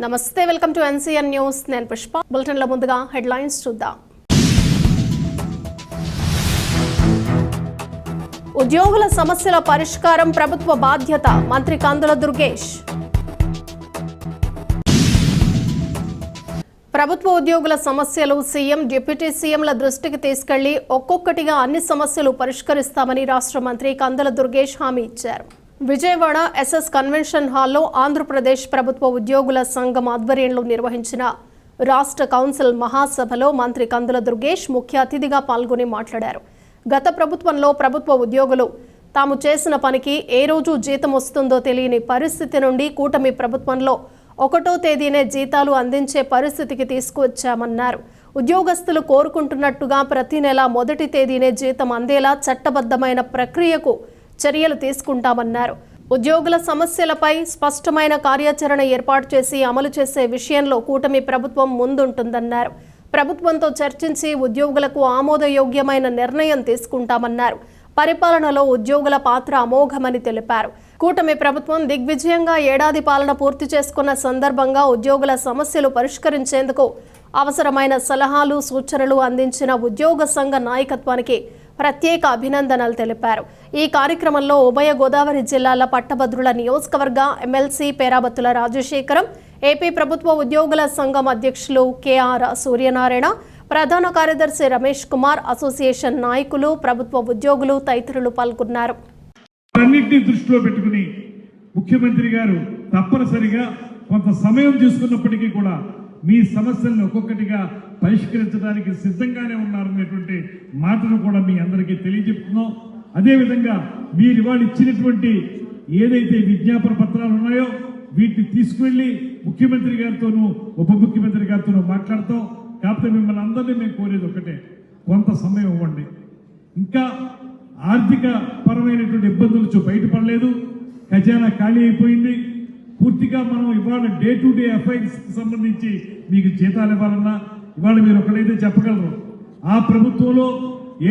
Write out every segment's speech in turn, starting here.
నమస్తే, welcome to NCN news. నేను పుష్ప. బులెటిన్లో ముందుగా హెడ్లైన్స్ చూద్దాం. ఉద్యోగుల సమస్యల పరిష్కారం ప్రభుత్వ బాధ్యత, మంత్రి కందుల దుర్గేష్. ప్రభుత్వ ఉద్యోగుల సమస్యలు సీఎం, డిప్యూటీ సీఎంల దృష్టికి తీసుకెళ్లి ఒక్కొక్కటిగా అన్ని సమస్యలు పరిష్కరిస్తామని రాష్ట్ర మంత్రి కందుల దుర్గేష్ హామీ ఇచ్చారు. విజయవాడ ఎస్ఎస్ కన్వెన్షన్ హాల్లో ఆంధ్రప్రదేశ్ ప్రభుత్వ ఉద్యోగుల సంఘం ఆధ్వర్యంలో నిర్వహించిన రాష్ట్ర కౌన్సిల్ మహాసభలో మంత్రి కందుల దుర్గేష్ ముఖ్య అతిథిగా పాల్గొని మాట్లాడారు. గత ప్రభుత్వంలో ప్రభుత్వ ఉద్యోగులు తాము చేసిన పనికి ఏ రోజు జీతం వస్తుందో తెలియని పరిస్థితి నుండి కూటమి ప్రభుత్వంలో 1వ తేదీనే జీతాలు అందించే పరిస్థితికి తీసుకువచ్చామన్నారు. ఉద్యోగస్తులు కోరుకుంటున్నట్టుగా ప్రతి నెల 1వ తేదీనే జీతం అందేలా చట్టబద్ధమైన ప్రక్రియకు చర్యలు తీసుకుంటామన్నారు. ఉద్యోగుల సమస్యలపై స్పష్టమైన కార్యాచరణ ఏర్పాటు చేసి అమలు చేసే విషయంలో కూటమి ప్రభుత్వం ముందుంటుందన్నారు. ప్రభుత్వంతో చర్చించి ఉద్యోగులకు ఆమోదయోగ్యమైన నిర్ణయం తీసుకుంటామన్నారు. పరిపాలనలో ఉద్యోగుల పాత్ర అమోఘమని తెలిపారు. కూటమి ప్రభుత్వం దిగ్విజయంగా ఏడాది పాలన పూర్తి చేసుకున్న సందర్భంగా ఉద్యోగుల సమస్యలు పరిష్కరించేందుకు అవసరమైన సలహాలు, సూచనలు అందించిన ఉద్యోగ సంఘ నాయకత్వానికి ప్రత్యేక అభినందనలు తెలిపారు. ఈ కార్యక్రమంలో ఉభయ గోదావరి జిల్లాల పట్టభద్రుల నియోజకవర్గ ఎమ్మెల్సీ పేరాబత్తుల రాజశేఖరం, ఏపీ ప్రభుత్వ ఉద్యోగుల సంఘం అధ్యక్షులు కేఆర్ సూర్యనారాయణ, ప్రధాన కార్యదర్శి రమేష్ కుమార్, అసోసియేషన్ నాయకులు, ప్రభుత్వ ఉద్యోగులు తదితరులు పాల్గొన్నారు. అన్నింటినీ దృష్టిలో పెట్టుకుని ముఖ్యమంత్రి గారు తప్పనిసరిగా కొంత సమయం తీసుకున్నప్పటికీ కూడా మీ సమస్యలను ఒక్కొక్కటిగా పరిష్కరించడానికి సిద్ధంగానే ఉన్నారనేటువంటి మాటను కూడా మీ అందరికీ తెలియజెప్తున్నాం. అదేవిధంగా మీరు ఇవాళ ఇచ్చినటువంటి ఏదైతే విజ్ఞాపన పత్రాలు ఉన్నాయో వీటిని తీసుకువెళ్ళి ముఖ్యమంత్రి గారితోనూ ఉప ముఖ్యమంత్రి గారితోనూ మాట్లాడతాం. కాకపోతే మిమ్మల్ని అందరినీ మేము కోరేది ఒకటే, కొంత సమయం ఇవ్వండి. ఇంకా ఆర్థిక పరమైనటువంటి ఇబ్బందుల నుంచి బయటపడలేదు, ఖజానా ఖాళీ అయిపోయింది. పూర్తిగా మనం ఇవాళ డే టు డే అఫైర్స్కి సంబంధించి మీకు జీతాలు ఇవ్వాలన్నా ఇవాళ మీరు ఒకటైతే చెప్పగలరు, ఆ ప్రభుత్వంలో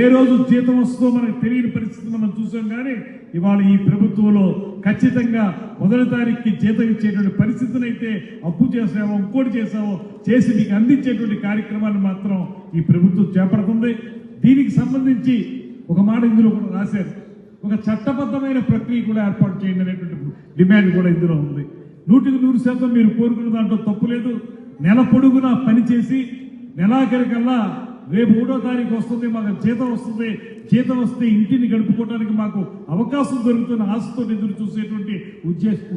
ఏ రోజు జీతం వస్తుందో మనకు తెలియని పరిస్థితి మనం చూసాం. కానీ ఇవాళ ఈ ప్రభుత్వంలో ఖచ్చితంగా 1వ తారీఖుకి జీతం ఇచ్చేటువంటి పరిస్థితిని అయితే అప్పు చేసామో ఇంకోటి చేసామో చేసి మీకు అందించేటువంటి కార్యక్రమాన్ని మాత్రం ఈ ప్రభుత్వం చేపడుతుంది. దీనికి సంబంధించి ఒక మాట ఇందులో కూడా రాశారు, ఒక చట్టబద్ధమైన ప్రక్రియ కూడా ఏర్పాటు చేయండి అనేటువంటి డిమాండ్ కూడా ఇందులో ఉంది. 100% మీరు కోరుకున్న దాంట్లో తప్పు లేదు. నెల పొడుగునా పనిచేసి నెలాఖరికల్లా రేపు 3వ తారీఖు వస్తుంది, మాకు జీతం వస్తుంది, జీతం వస్తే ఇంటిని గడుపుకోవడానికి మాకు అవకాశం దొరుకుతున్న ఆశతో ఎదురు చూసేటువంటి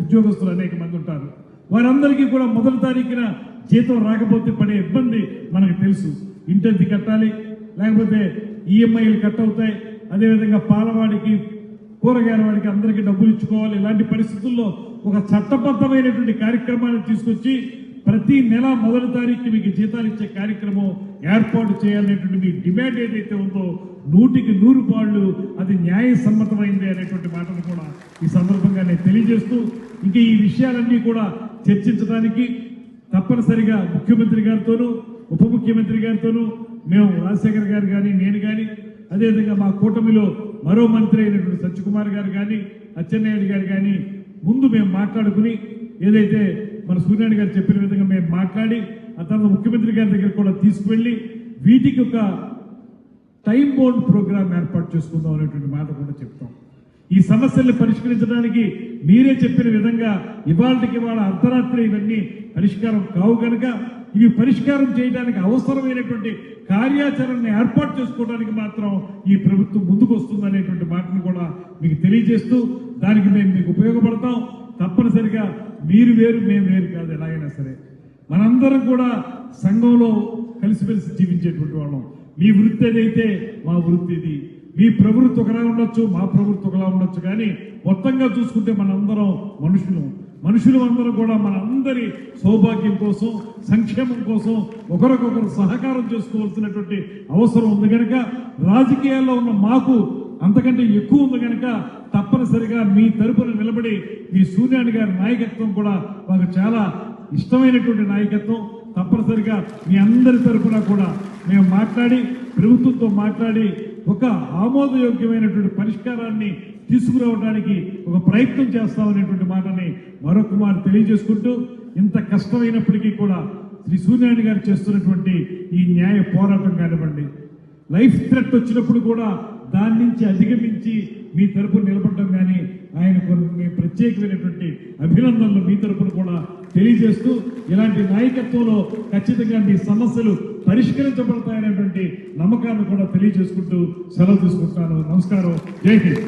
ఉద్యోగస్తులు అనేక మంది ఉంటారు. వారందరికీ కూడా 1వ తారీఖున జీతం రాకపోతే పడే ఇబ్బంది మనకు తెలుసు. ఇంటి కట్టాలి, లేకపోతే ఈఎంఐలు కట్ అవుతాయి, అదేవిధంగా పాలవాడికి కూరగాయల వాడికి అందరికీ డబ్బులు ఇచ్చుకోవాలి. ఇలాంటి పరిస్థితుల్లో ఒక చట్టబద్ధమైనటువంటి కార్యక్రమాన్ని తీసుకొచ్చి ప్రతి నెల 1వ తారీఖుకి మీకు జీతాలు ఇచ్చే కార్యక్రమం ఏర్పాటు చేయాలనేటువంటి మీ డిమాండ్ ఏదైతే ఉందో 100కి 100 అది న్యాయసమ్మతమైంది అనేటువంటి మాటను కూడా ఈ సందర్భంగా నేను తెలియజేస్తూ, ఇంకా ఈ విషయాలన్నీ కూడా చర్చించడానికి తప్పనిసరిగా ముఖ్యమంత్రి గారితోనూ ఉప ముఖ్యమంత్రి గారితోనూ మేము రాజశేఖర్ గారు కానీ నేను కానీ అదేవిధంగా మా కూటమిలో మరో మంత్రి అయినటువంటి సత్యకుమార్ గారు కానీ అచ్చెన్నాయుడు గారు కానీ ముందు మేము మాట్లాడుకుని ఏదైతే మన సూర్యనారాయణ గారు చెప్పిన విధంగా మేము మాట్లాడి ఆ తర్వాత ముఖ్యమంత్రి గారి దగ్గర కూడా తీసుకువెళ్ళి వీటికి ఒక టైం బౌండ్ ప్రోగ్రామ్ ఏర్పాటు చేసుకుందాం అనేటువంటి మాట కూడా చెప్తాం. ఈ సమస్యల్ని పరిష్కరించడానికి మీరే చెప్పిన విధంగా ఇవాళకి ఇవాళ అర్ధరాత్రి ఇవన్నీ పరిష్కారం కావు కనుక ఇవి పరిష్కారం చేయడానికి అవసరమైనటువంటి కార్యాచరణను ఏర్పాటు చేసుకోవడానికి మాత్రం ఈ ప్రభుత్వం ముందుకు వస్తుంది అనేటువంటి మాటను కూడా మీకు తెలియజేస్తూ, దానికి మేము మీకు ఉపయోగపడతాం. తప్పనిసరిగా మీరు వేరు మేము వేరు కాదు, ఎలాగైనా సరే మనందరం కూడా సంఘంలో కలిసిమెలిసి జీవించేటువంటి వాళ్ళం. మీ వృత్తి ఏదైతే మా వృత్తి ఇది, మీ ప్రవృత్తి ఒకలా ఉండొచ్చు, మా ప్రవృత్తి ఒకలా ఉండొచ్చు, కానీ మొత్తంగా చూసుకుంటే మనందరం మనుషులు అందరూ కూడా మనందరి సౌభాగ్యం కోసం, సంక్షేమం కోసం ఒకరికొకరు సహకారం చేసుకోవాల్సినటువంటి అవసరం ఉంది కనుక రాజకీయాల్లో ఉన్న మాకు అంతకంటే ఎక్కువ ఉంది కనుక తప్పనిసరిగా మీ తరపున నిలబడి మీ సూర్యనారాయణ గారి నాయకత్వం కూడా మాకు చాలా ఇష్టమైనటువంటి నాయకత్వం. తప్పనిసరిగా మీ అందరి తరపున కూడా మేము మాట్లాడి ప్రభుత్వంతో మాట్లాడి ఒక ఆమోదయోగ్యమైనటువంటి పరిష్కారాన్ని తీసుకురావడానికి ఒక ప్రయత్నం చేస్తామనేటువంటి మాటని మరొక మారు తెలియజేసుకుంటూ ఇంత కష్టమైనప్పటికీ కూడా శ్రీ సూర్యనారాయణ గారు చేస్తున్నటువంటి ఈ న్యాయ పోరాటం కానివ్వండి, లైఫ్ థ్రెట్ వచ్చినప్పుడు కూడా దాని నుంచి అధిగమించి మీ తరపున నిలబడడం కానీ ఆయనకు మీ ప్రత్యేకమైనటువంటి అభినందనలు మీ తరపున కూడా తెలియజేస్తూ, ఇలాంటి నాయకత్వంలో ఖచ్చితంగా మీ సమస్యలు పరిష్కరించబడతాయనేటువంటి నమ్మకాన్ని కూడా తెలియజేసుకుంటూ సెలవు తీసుకుంటాను. నమస్కారం. జై హింద్.